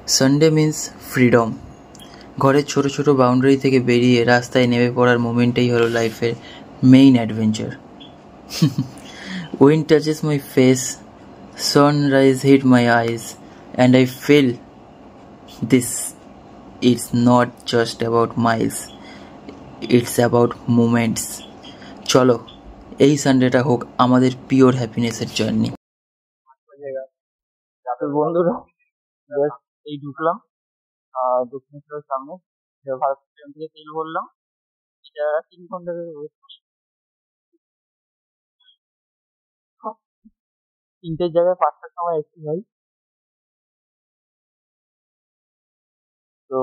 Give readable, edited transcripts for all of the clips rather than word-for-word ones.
Sunday means freedom. ঘরের ছোট ছোট বাউন্ডারি থেকে বেরিয়ে রাস্তায় নেমে পড়ার মোমেন্টটাই হলো লাইফের main adventure. Wind touches my face, sunrise hit my eyes, and I feel this. It's not just about miles, it's about moments. চলো এই সানডেটা হোক আমাদের পিওর হ্যাপিনেসের জার্নি। বন্ধুরা এই ঢুকলাম দক্ষিণেশ্বরের সামনে, ভারত স্টেশন থেকে তেল ভরলাম। এটা 3 ঘন্টা ধরে ওয়েট করি। 3টের জায়গায় 5টার সময় এসছি ভাই। তো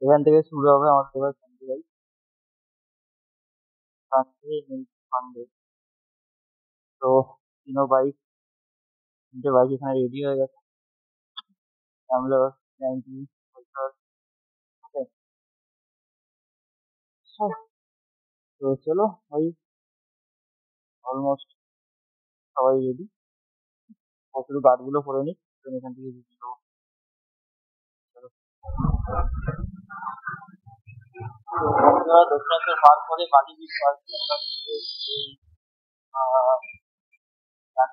এখান থেকে শুরু হবে আমার এবার সানডে ভাই, সানডে। তো 3 বাইক, 3টে বাইক এখানে রেডি হয়ে গেছে। আমরা 90 তো চলো ভাই, অলমোস্ট সবাই রেডি। শুধু গার্ডগুলো পরে নিই, এখান থেকে বেরিয়ে যাবো। দক্ষিণেশ্বর পার করে বালি বিচ পার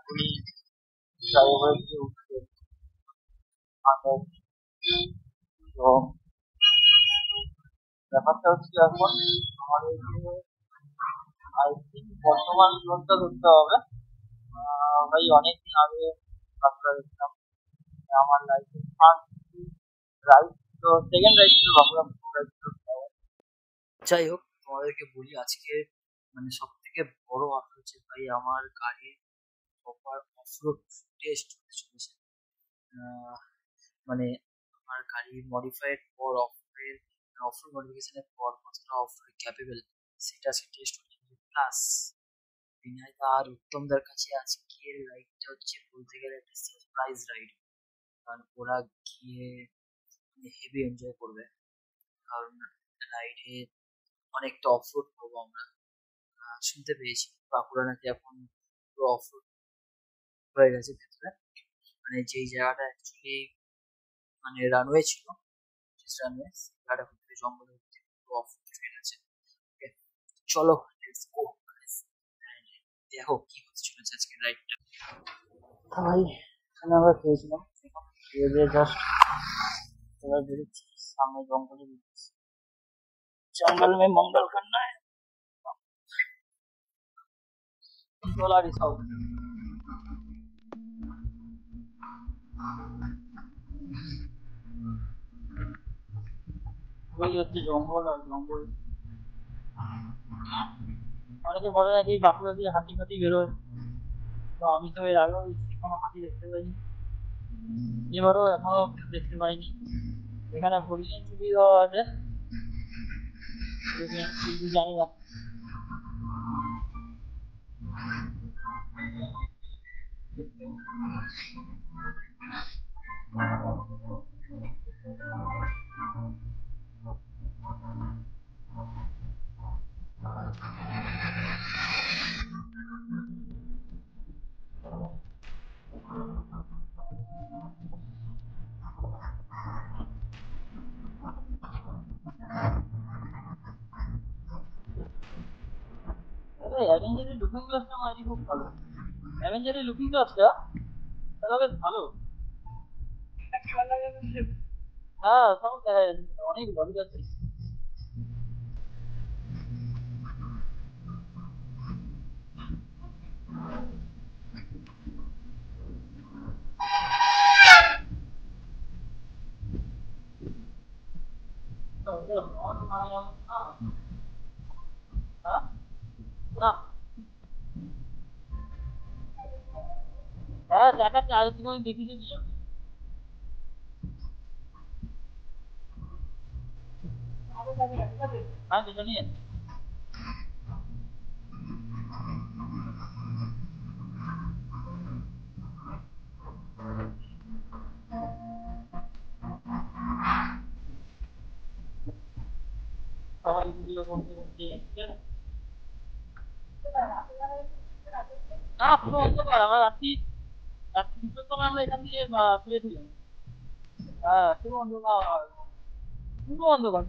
করে ফ্লাইওভার দিয়ে উঠছে। তো ব্যাপারটা হচ্ছে এখন আমাদের আই থিঙ্ক বর্তমান রোডটা ধরতে হবে। ভাই অনেকদিন আগে রাস্তা দেখলাম, আমার লাইফে ফার্স্ট রাইড, তো সেকেন্ড রাইড ছিল বাঁকুড়া রাইড। যাই হোক, তোমাদেরকে বলি আজকে মানে সব থেকে বড় কথা হচ্ছে ভাই আমার গাড়ির প্রপার অফরোড টেস্ট হতে চলেছে। মানে আমার গাড়ি মডিফাইড পর অফরোড মডিফিকেশনের পর কতটা অফরোড ক্যাপেবল সেটা আজকে টেস্ট হচ্ছে। প্লাস বিনয় দা আর উত্তমদার কাছে আজকের রাইডটা হচ্ছে বলতে গেলে একটা সারপ্রাইজ রাইড, কারণ ওরা গিয়ে হেভি এনজয় করবে। কারণ রাইডে অনেকটা অফরোড করবো আমরা। শুনতে পেয়েছি বাঁকুড়া নাকি এখন পুরো অফরোড হয়ে গেছে ভেতরে, মানে যেই জায়গাটা অ্যাকচুয়ালি মানে রানওয়ে ছিল, রানওয়ে জায়গাটা ভেতরে জঙ্গলের মধ্যে পুরো অফরোড হয়ে গেছে। চলো লেটস গো, দেখো কি হতে চলেছে আজকের রাইডটা। ভাই এখানে আমরা খেয়েছিলাম, জাস্ট এবার বেরোচ্ছি সামনে জঙ্গলে বেরোচ্ছি। जंगल में मंगल करना है, डोला रिसाव। वही হচ্ছে জঙ্গল আর জঙ্গল। অনেকে বলে নাকি বাঁকুড়া দিয়ে হাতি ফাতি বেরোয়, তো আমি তো এর আগেও কোনো হাতি দেখতে পাইনি, এবারও এখনো দেখতে পাইনি। এখানে হরিণ সুবিধা আছে, জানি না। অ্যাভেঞ্জারের লুকিং গ্লাসটা আমার খুব ভালো। অ্যাভেঞ্জারের লুকিং গ্লাসটা তাহলে বেশ ভালো। হ্যাঁ, সব অনেক ভালো যাচ্ছে। হ্যাঁ দেখাচ্ছে, আজ তুমি দেখিয়ে দিও। হ্যাঁ দুজনই সবাই ভিডিও করতে করতে না পুরো অন্ধকার। আমরা রাত্রি রাত্রি 2টোর সময় আমরা এখান থেকে ফিরেছিলাম। হ্যাঁ, শুভ অন্ধকার, শুভ অন্ধকার।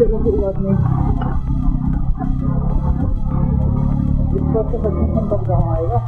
कोई बात नहीं, इस पर तो सबमिशन तक कहाँ आएगा।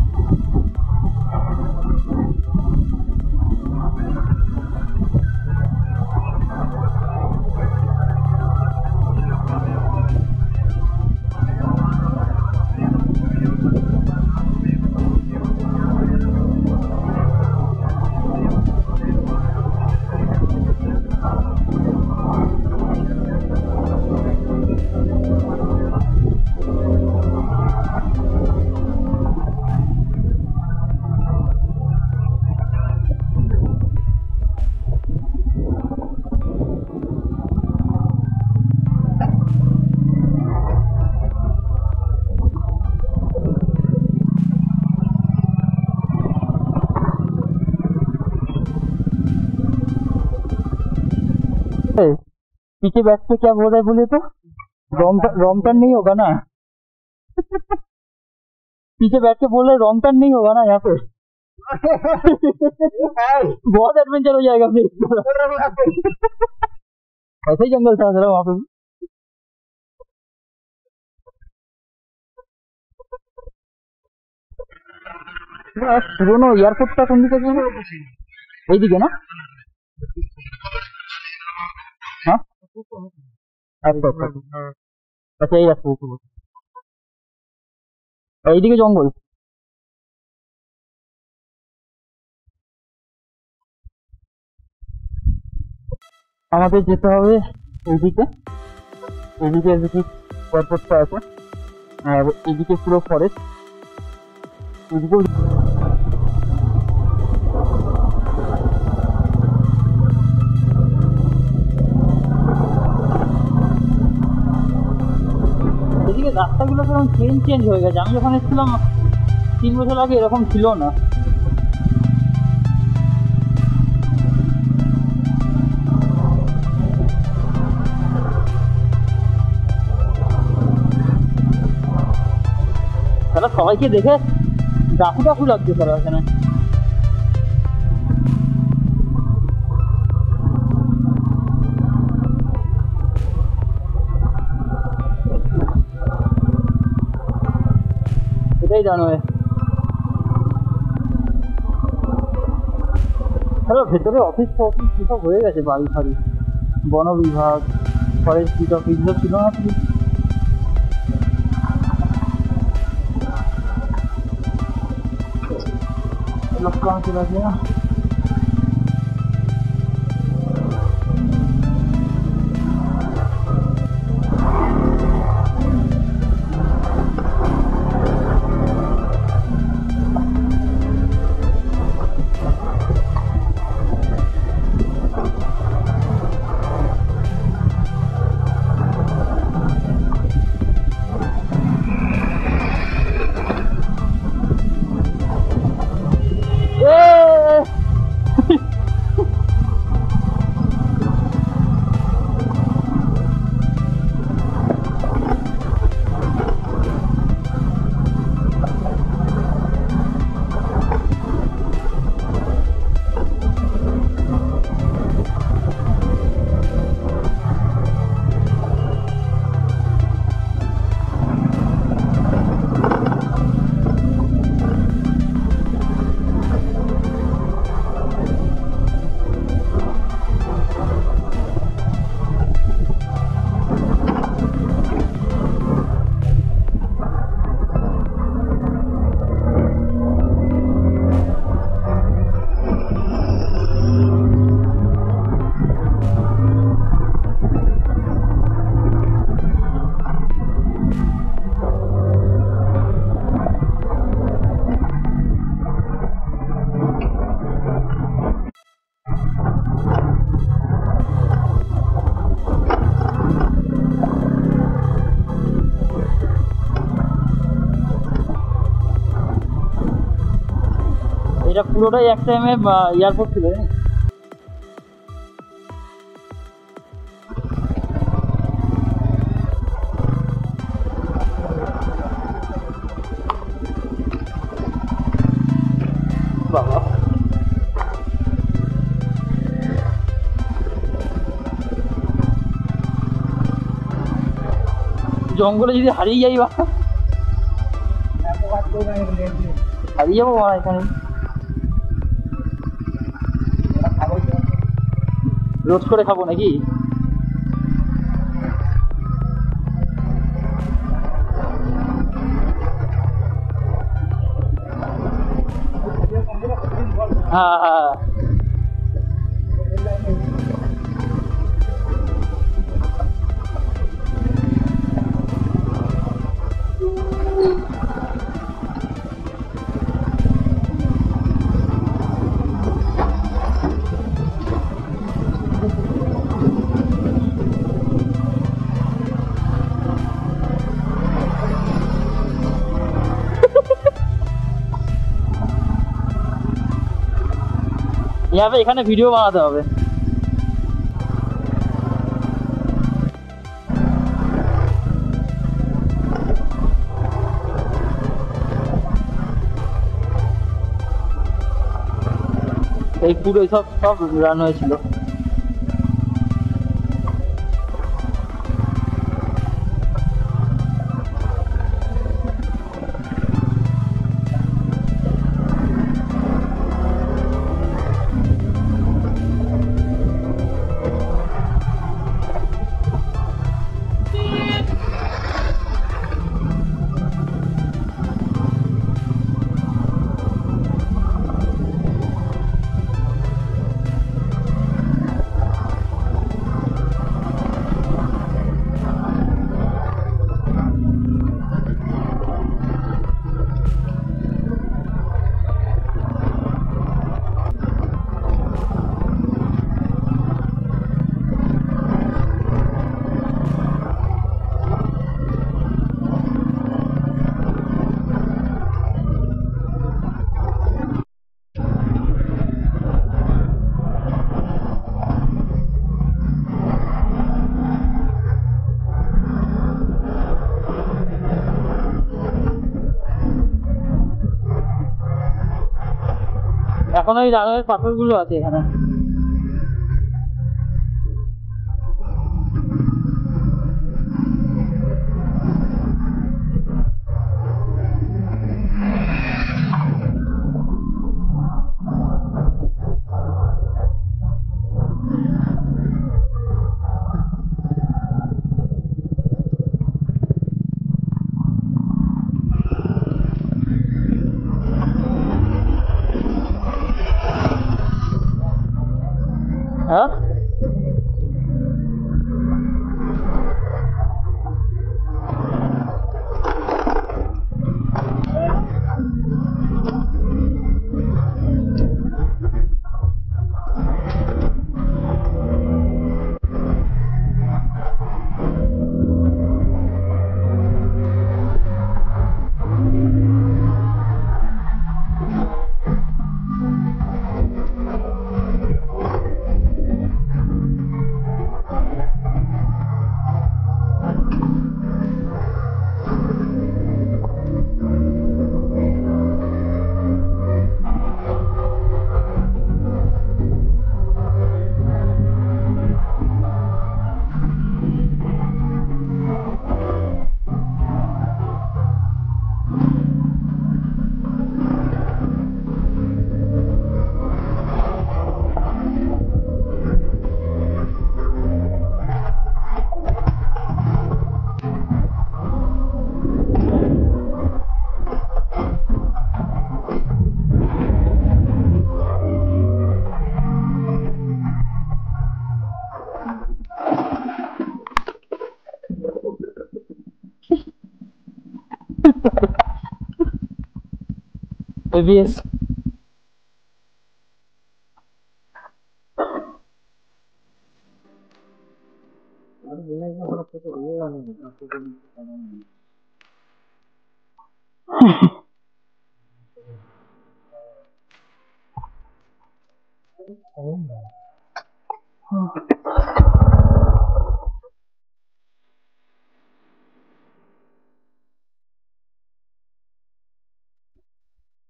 पीछे बैठ के क्या बोल रहा है बोले तो रॉन्ग टर्न नहीं होगा ना। पीछे बैठ के बोल रहे रॉन्ग टर्न नहीं होगा ना यहाँ पे। बहुत एडवेंचर हो जाएगा फिर। ऐसे ही जंगल था जरा वहाँ पे। পুরোনো এয়ারপোর্টটা কোন দিকে যাবে? এইদিকে না? হ্যাঁ আচ্ছা, এই রাস্তা এইদিকে জঙ্গল। আমাদের যেতে হবে এইদিকে, এইদিকে এয়ারপোর্টটা আছে আর এইদিকে পুরো ফরেস্ট। এইদিকেও এদিকে রাস্তাগুলো কেমন চেঞ্জ হয়ে গেছে। আমি যখন এসেছিলাম 3 বছর আগে এরকম ছিল না। তারা সবাইকে দেখে ডাকু ডাকু লাগছে তারা এখানে। এটাই জানো ভেতরে অফিস সব হয়ে গেছে, বাড়ি ফাড়ি, বন বিভাগ, ফরেস্ট অফিস ছিল না। लोग कहाँ चला गया? এটা পুরোটাই এক টাইমে এয়ারপোর্ট ছিল। জঙ্গলে যদি হারিয়ে যাই বা হারিয়ে যাবো মা এখানে। রোজ করে খাবো নাকি? হ্যাঁ হ্যাঁ যাবে, এখানে ভিডিও বানাতে হবে। এই পুরো সব সব রান হয়েছিল। এখন ওই রানের পাথরগুলো আছে এখানে। হ্যাঁ এবিএস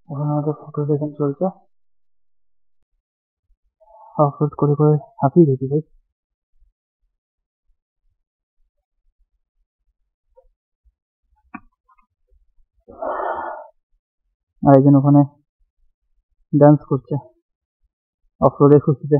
এখন আমাদের ফটো সেশন চলছে। আপলোড করে করে হাঁপিয়ে গেছি ভাই। আর একজন ওখানে ডান্স করছে অফ রোডের খুশিতে।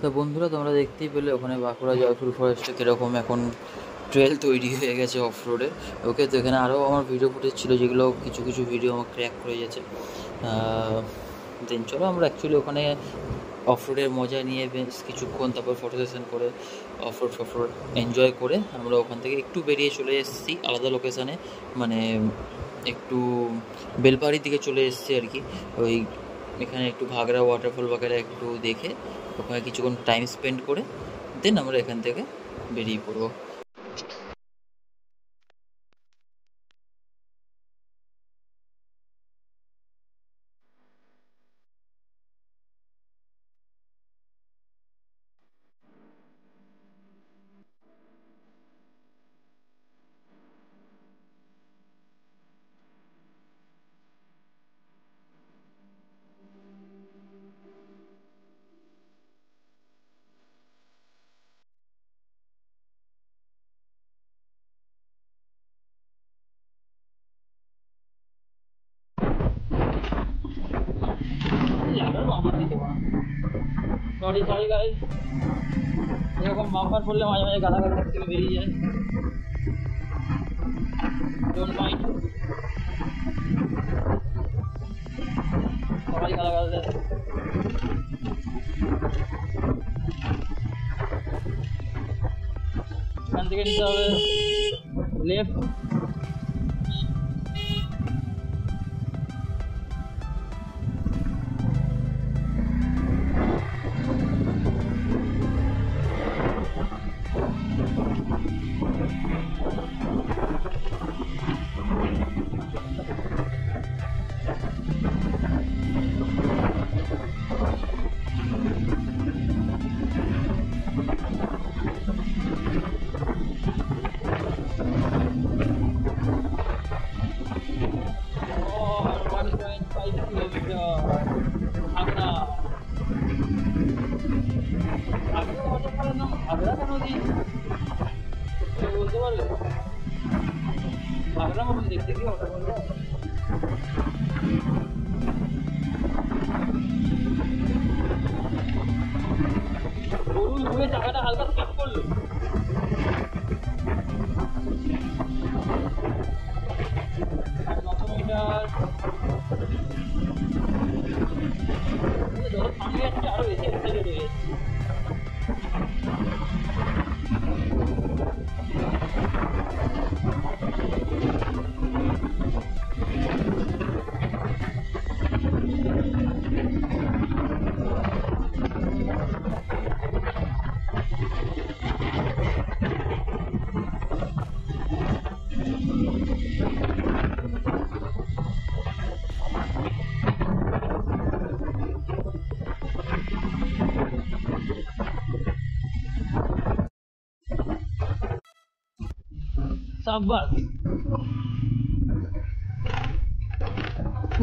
তো বন্ধুরা, তোমরা দেখতেই পেলে ওখানে বাঁকুড়া জয়পুর ফরেস্টে কীরকম এখন ট্রেল তৈরি হয়ে গেছে অফ রোডে। ওকে, তো এখানে আরও আমার ভিডিও ফুটেজ ছিল, যেগুলো কিছু কিছু ভিডিও আমার ক্র্যাক করে গেছে। দেন চলো আমরা অ্যাকচুয়ালি ওখানে অফ রোডের মজা নিয়ে বেশ কিছুক্ষণ, তারপর ফটো সেশন করে অফ রোড এনজয় করে আমরা ওখান থেকে একটু বেরিয়ে চলে এসেছি আলাদা লোকেশানে, মানে একটু বেলপাহাড়ির দিকে চলে এসেছি আর কি। ওই এখানে একটু ঘাগরা ওয়াটারফল বাগেরা একটু দেখে ওখানে কিছুক্ষণ টাইম স্পেন্ড করে দেন আমরা এখান থেকে বেরিয়ে পড়বো। এরকম বাম্পার পড়লে মাঝে মাঝে গালাগাল থেকে বেরিয়ে যায়, ডোন্ট মাইন্ড, সবাই গালাগাল দেয়। এখান থেকে নিতে হবে লেফট। বলতে পারবে ঘাগরা মতন দেখতে কি ওটা বলবো? গরুর ঘুরে চাকাটা হালকা স্লিপ করলো। 900 মিটার যত সামনে যাচ্ছে আরো বেশি এক্সাইটেড হয়ে যাচ্ছে।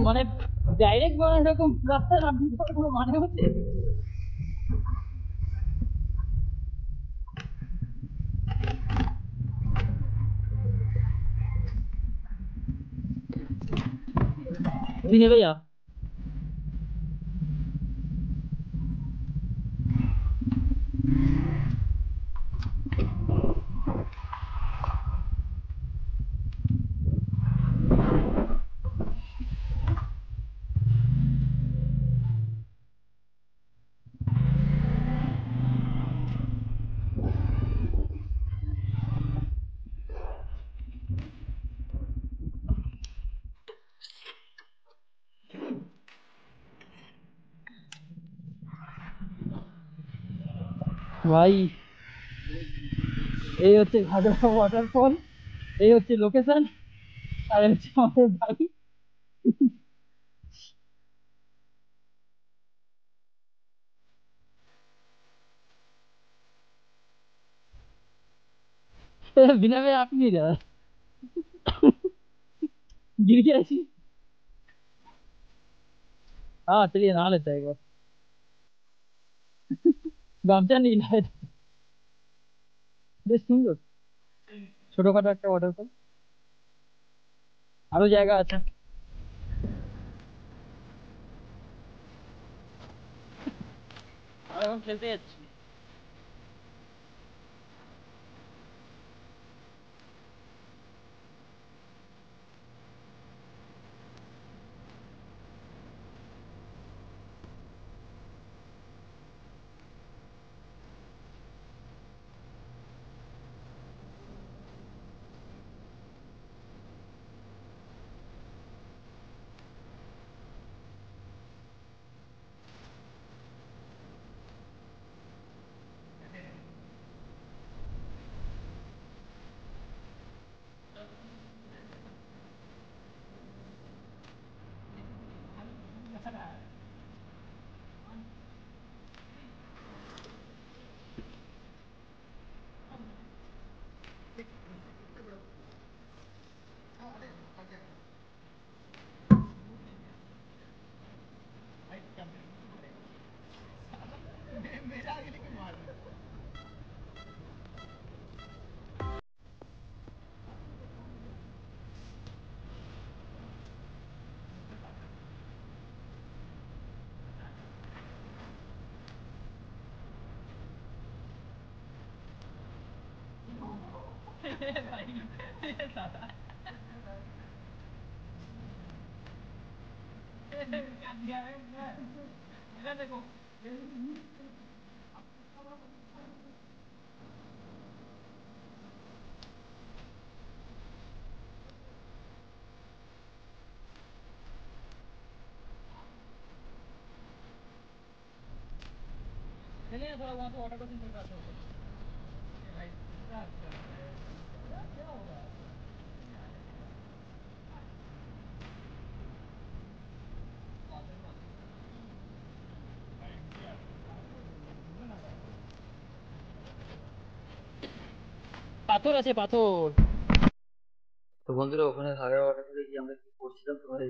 মানে ডাইরেক্ট মানে এরকম রাস্তায় নামতে কোনো মানে হচ্ছে? भैया ভাই, এই হচ্ছে ঘাগরা ওয়াটারফল, এই হচ্ছে লোকেশন, আর হচ্ছে আমাদের বাড়ি। बिना में आप नहीं रहा गिर गया ऐसी। हाँ चलिए नहा लेते हैं एक बार। गामছা নীলা, বেশ সুন্দর, ছোটখাটো একটা ওয়াটারফল, আরো জায়গা আছে। আমরা এখন খেলতে যাচ্ছি। चलिए थोड़ा वहाँ पे वाटर क्रॉसिंग करके आते हैं। क्या होगा? পাথর আছে পাথর। তো বন্ধুরা ওখানে সাগর ওয়াটারফলে গিয়ে আমরা কি করছিলাম তোমরা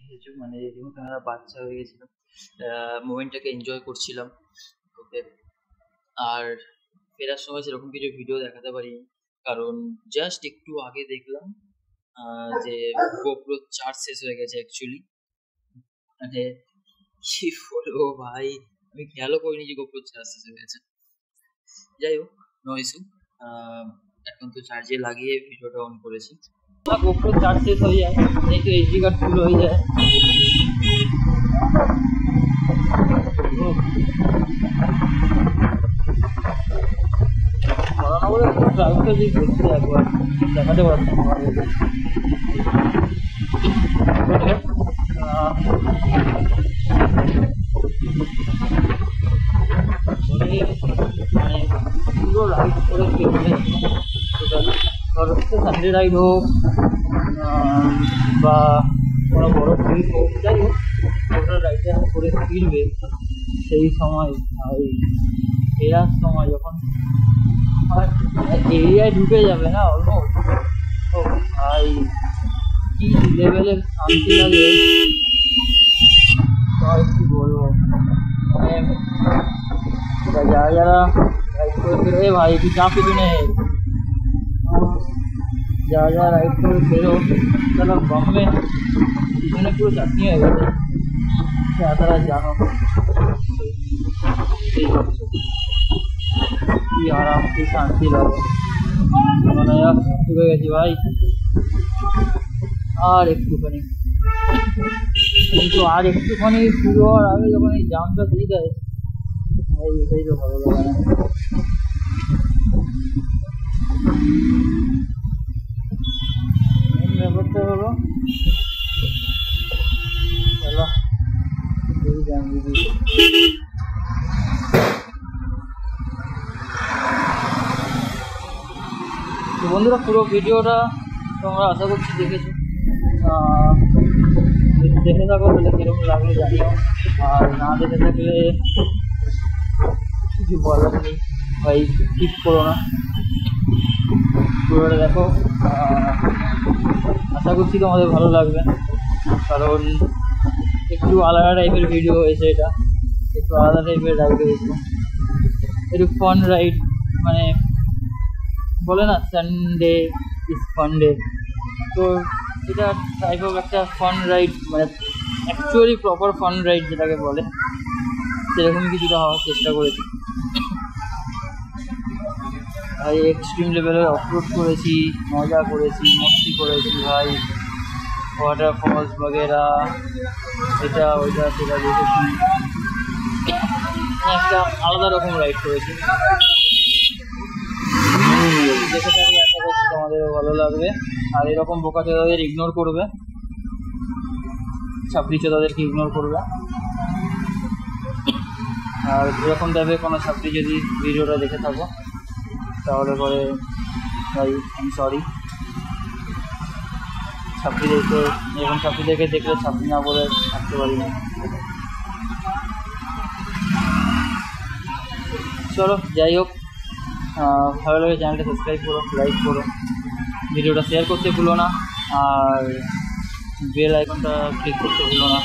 কিছু মানে যেহেতু আমরা বাচ্চা হয়ে গেছিলাম, মোমেন্টটাকে এনজয় করছিলাম। ওকে, আর ফেরার সময় সেরকম কিছু ভিডিও দেখাতে পারিনি, কারণ জাস্ট একটু আগে দেখলাম যে গোপ্রো চার্জ শেষ হয়ে গেছে অ্যাকচুয়ালি। মানে কি বলবো ভাই, আমি খেয়ালও করিনি যে গোপ্রো চার্জ শেষ হয়ে গেছে। যাই হোক, নো ইস্যু, এখন তো চার্জে লাগিয়ে ভিডিওটা অন করেছি। গোপ্রো চার্জ শেষ হয়ে যায়, এই তো এইচডি কার্ড ফুল হয়ে যায়। ড্রাইভটা যে করছে একবার দেখাতে পারতাম মানে পুরো রাইড করে ফেলবে টোটাল। ধর হচ্ছে সানডে রাইড হোক বা কোনো বড় ট্রিপ হোক, যাই হোক টোটাল রাইডে করে ফিরবে। সেই সময় ওই ফেরার সময় যখন এরিয়ায় ঢুকে যাবে না অলমোস্ট, ও ভাই কি লেভেলের শান্তি লাগে আর কি বলবো। মানে যারা যারা রাইড করে ফেরো, ভাই একটু চা পিছনে, যারা যারা রাইড করে ফেরো তারা বম্বে পিছনে পুরো চাটনি হয়ে গেছে, তারা জানো কি আরাম কি শান্তি লাগে। মানে ডুবে গেছি ভাই, আর একটুখানি, কিন্তু আর একটুখানি শুরু হওয়ার আগে যখন এই জামটা দিয়ে দেয় এটাই তো ভালো লাগে না। মেন ব্যাপারটা হলো জ্যাম দিয়ে তো বন্ধুরা পুরো ভিডিওটা তোমরা আশা করছি দেখেছো, দেখে থাকো তাহলে কিরকম লাগলো জানিও, আর না দেখে থাকলে কিছু বলার নেই ভাই, ঠিক করো না, পুরোটা দেখো। আশা করছি তোমাদের ভালো লাগবে, কারণ একটু আলাদা টাইপের ভিডিও হয়েছে, এটা একটু আলাদা টাইপের রাইড হয়েছে, একটু ফান রাইড, মানে বলে না সানডে ইজ ফান ডে, তো এটা টাইপ অফ একটা ফান রাইড, মানে অ্যাকচুয়ালি প্রপার ফান রাইড যেটাকে বলে সেরকমই কিছুটা হওয়ার চেষ্টা করেছি। ভাই এক্সট্রিম লেভেলের অফরোড করেছি, মজা করেছি, মস্তি করেছি ভাই, ওয়াটারফলস বগেরা, এটা ওইটা সেটা দেখেছি, একটা আলাদা রকম রাইড করেছি। দেখে থাকলে আশা করছি তোমাদেরও ভালো লাগবে। আর এরকম বোকাচোদাদের ইগনোর করবে, ছাপড়ি চোদাদেরকে ইগনোর করবে। আর এরকম টাইপের কোনো ছাপড়ি যদি ভিডিওটা দেখে থাকো তাহলে পরে ভাই আমি সরি, ছাপড়িদেরকে এরকম ছাপড়িদেরকে দেখলে ছাপড়ি না বলে থাকতে পারি না। চলো যাই হোক, ভালো লাগে চ্যানেলটা সাবস্ক্রাইব করো, লাইক করো, ভিডিওটা শেয়ার করতে ভুলো না, আর বেল আইকনটা ক্লিক করতে ভুলো না।